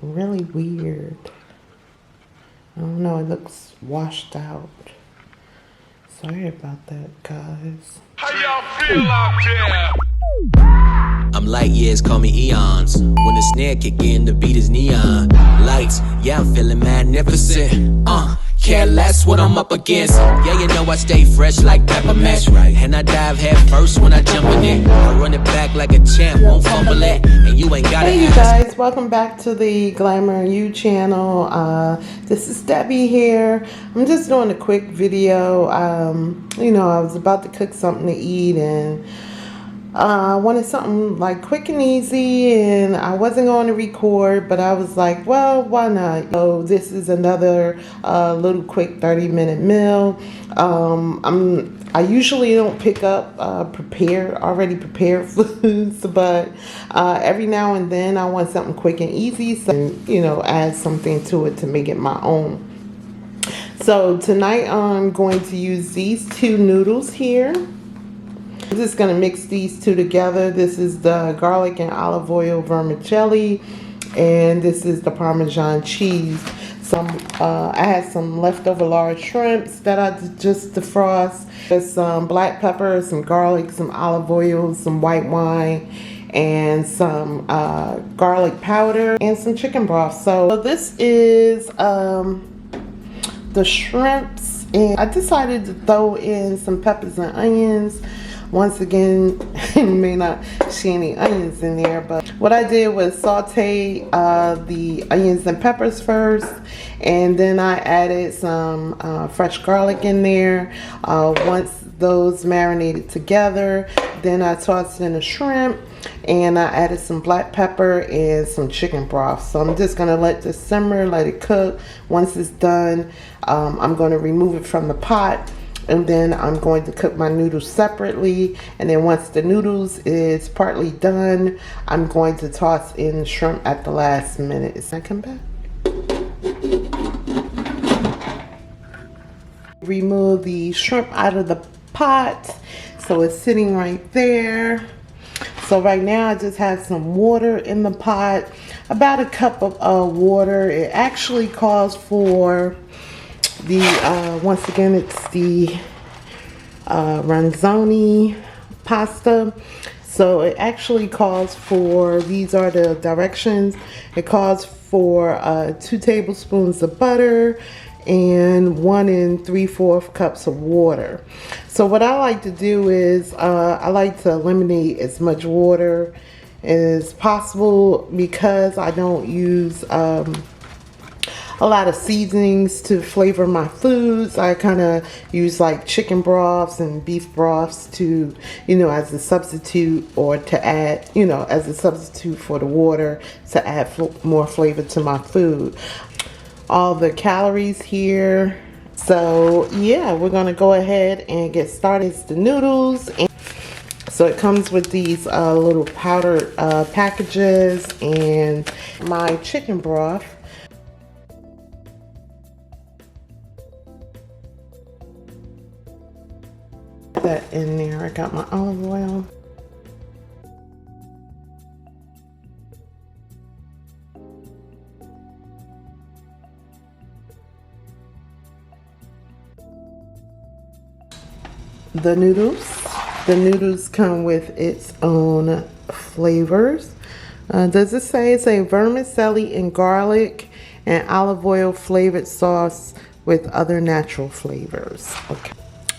really weird. I don't know, it looks washed out. Sorry about that, guys. How y'all feel out there? I'm light years, call me eons. When the snare kick in, the beat is neon. Lights, yeah, I'm feeling magnificent. Care less what I'm up against. Yeah, you know I stay fresh like peppermint. And I dive head first when I jump in it. I run it back like a champ, won't fumble it. And you ain't gotta Hey you ask. guys, welcome back to the Glamour and You channel. This is Debbie here. I'm just doing a quick video. You know, I was about to cook something to eat and I wanted something like quick and easy, and I wasn't going to record, but I was like, well, why not? So this is another little quick 30-minute meal. I usually don't pick up already prepared foods, but every now and then I want something quick and easy, so you know, add something to it to make it my own. So tonight I'm going to use these two noodles here. I'm just going to mix these two together. This is the garlic and olive oil vermicelli, and this is the Parmesan cheese. I had some leftover large shrimps that I just defrost. There's some black pepper, some garlic, some olive oil, some white wine, and some garlic powder, and some chicken broth. So this is the shrimps, and I decided to throw in some peppers and onions. Once again, you may not see any onions in there, but what I did was saute the onions and peppers first, and then I added some fresh garlic in there. Once those marinated together, then I tossed in the shrimp, and I added some black pepper and some chicken broth. So I'm just going to let this simmer, let it cook. Once it's done, I'm going to remove it from the pot. And then I'm going to cook my noodles separately. And then once the noodles is partly done, I'm going to toss in shrimp at the last minute. Is that come back? Remove the shrimp out of the pot. So it's sitting right there. So right now I just have some water in the pot. About a cup of water. It actually calls for the once again, it's the ranzoni pasta. So it actually calls for, these are the directions. It calls for 2 tablespoons of butter and 1 3/4 cups of water. So what I like to do is I like to eliminate as much water as possible, because I don't use a lot of seasonings to flavor my foods. I kind of use like chicken broths and beef broths to, you know, as a substitute, or to add, you know, as a substitute for the water to add more flavor to my food. All the calories here. So yeah, we're gonna go ahead and get started. It's the noodles. And so it comes with these little powder packages, and my chicken broth. That in there. I got my olive oil. The noodles come with its own flavors. Does it say it's a vermicelli and garlic and olive oil flavored sauce with other natural flavors? Okay.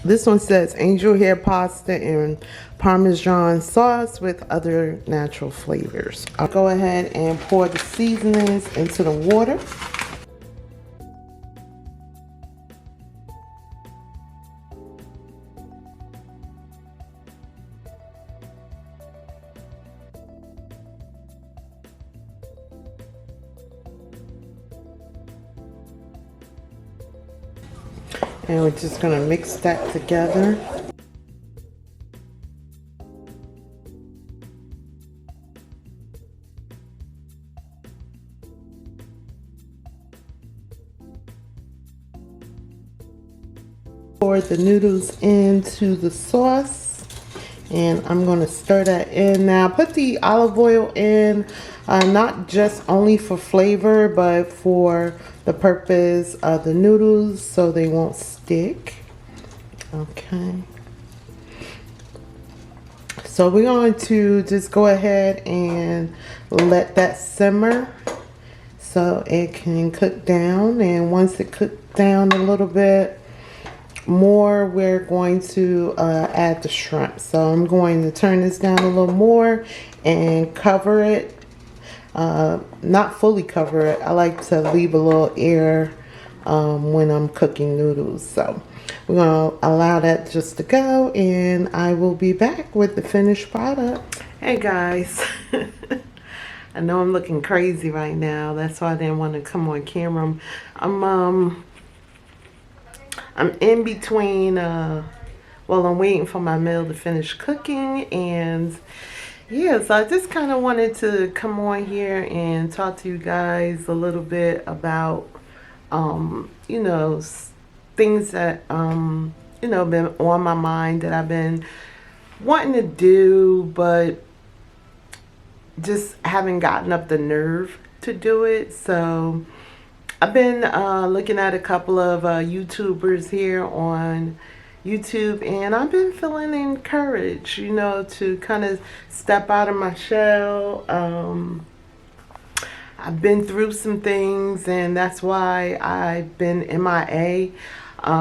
This one says angel hair pasta and Parmesan sauce with other natural flavors. I'll go ahead and pour the seasonings into the water. And we're just going to mix that together. Pour the noodles into the sauce, And I'm going to stir that in. Now, put the olive oil in, not just only for flavor, but for the purpose of the noodles so they won't stick. Okay. So we're going to just go ahead and let that simmer so it can cook down. And once it cooks down a little bit more, we're going to add the shrimp. So I'm going to turn this down a little more and cover it. Not fully cover it. I like to leave a little air when I'm cooking noodles. So we're going to allow that just to go, and I will be back with the finished product. Hey guys. I know I'm looking crazy right now. That's why I didn't want to come on camera. I'm in between, well, I'm waiting for my meal to finish cooking, and yeah, so I just kind of wanted to come on here and talk to you guys a little bit about, you know, things that, you know, been on my mind that I've been wanting to do, but just haven't gotten up the nerve to do it. So I've been looking at a couple of YouTubers here on YouTube, and I've been feeling encouraged, you know, to kind of step out of my shell. I've been through some things, and that's why I've been MIA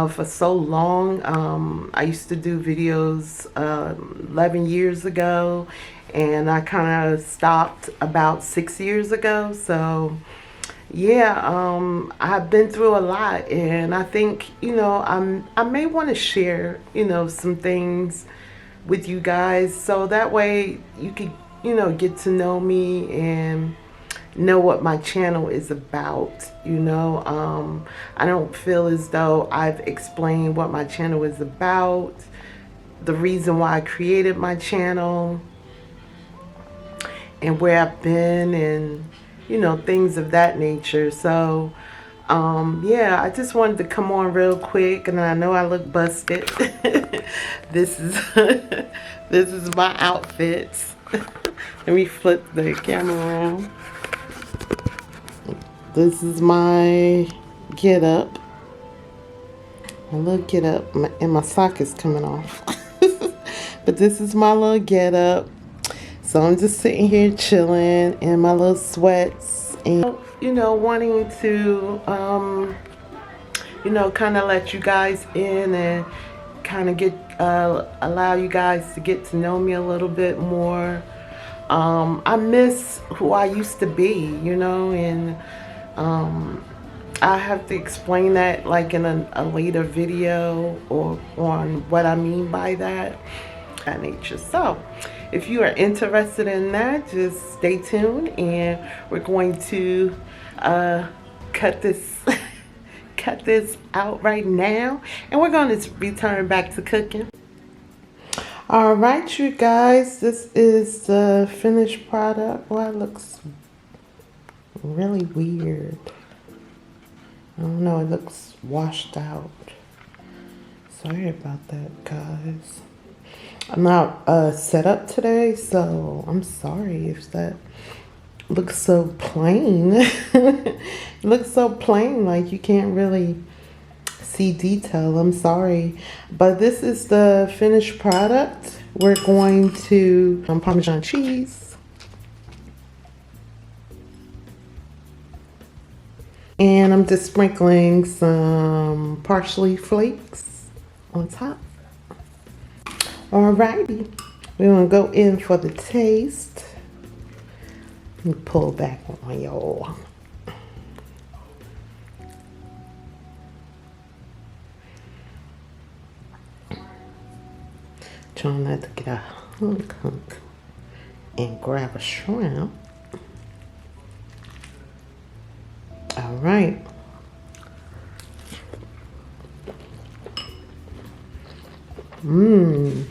for so long. I used to do videos 11 years ago, and I kind of stopped about 6 years ago. So yeah, I've been through a lot, and I think, you know, I may want to share, you know, some things with you guys, so that way you could, you know, get to know me and know what my channel is about. You know, I don't feel as though I've explained what my channel is about, the reason why I created my channel, and where I've been, and you know, things of that nature. So yeah, I just wanted to come on real quick, and I know I look busted. This is this is my outfits. Let me flip the camera around. This is my get up. My little get up, and my sock is coming off. But this is my little get up. So I'm just sitting here chilling in my little sweats, and you know, wanting to you know, kind of let you guys in and kind of get allow you guys to get to know me a little bit more. I miss who I used to be, you know, and I have to explain that like in a later video, or on what I mean by that nature. So if you are interested in that, just stay tuned, and we're going to cut this cut this out right now, and we're going to return back to cooking. All right, you guys, this is the finished product. Well, it looks really weird. I don't know, it looks washed out. Sorry about that, guys. I'm not set up today, so I'm sorry if that looks so plain. It looks so plain, like you can't really see detail. I'm sorry, but this is the finished product. We're going to Parmesan cheese, and I'm just sprinkling some parsley flakes on top. Alrighty, we're gonna go in for the taste. Let me pull back on y'all. Trying not to get a hunk and grab a shrimp. All right. Mmm.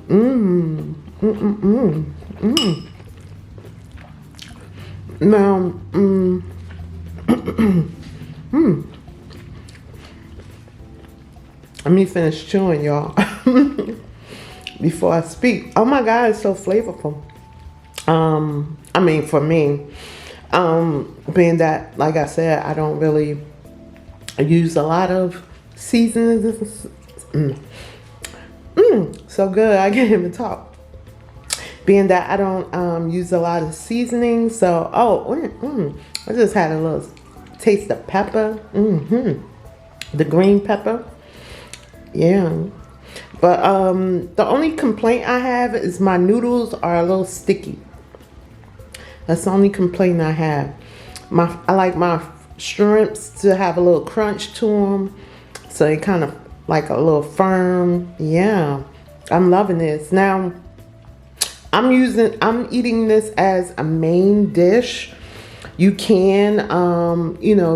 Mmm. Mmm. Mmm. Mmm. Now, let me finish chewing, y'all. before I speak. Oh my God, it's so flavorful. I mean, for me, being that, like I said, I don't really use a lot of seasonings. So good, I can't even talk. Being that I don't use a lot of seasoning, so I just had a little taste of pepper. The green pepper, yeah. But the only complaint I have is my noodles are a little sticky. That's the only complaint I have. I like my shrimps to have a little crunch to them, so they kind of like a little firm. Yeah, I'm loving this. Now, I'm eating this as a main dish. You can,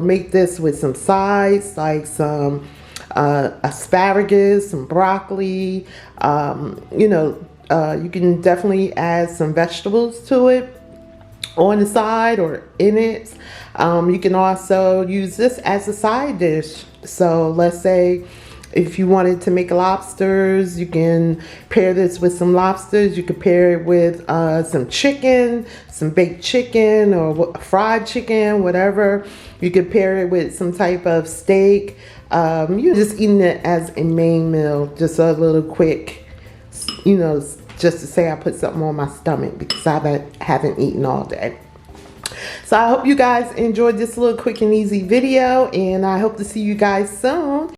make this with some sides, like some asparagus, some broccoli. You can definitely add some vegetables to it on the side or in it. You can also use this as a side dish. So let's say if you wanted to make lobsters, you can pair this with some lobsters. You could pair it with some chicken, some baked chicken or fried chicken, whatever. You could pair it with some type of steak. You're just eating it as a main meal, just a little quick, just to say I put something on my stomach because I haven't eaten all day. So I hope you guys enjoyed this little quick and easy video, and I hope to see you guys soon.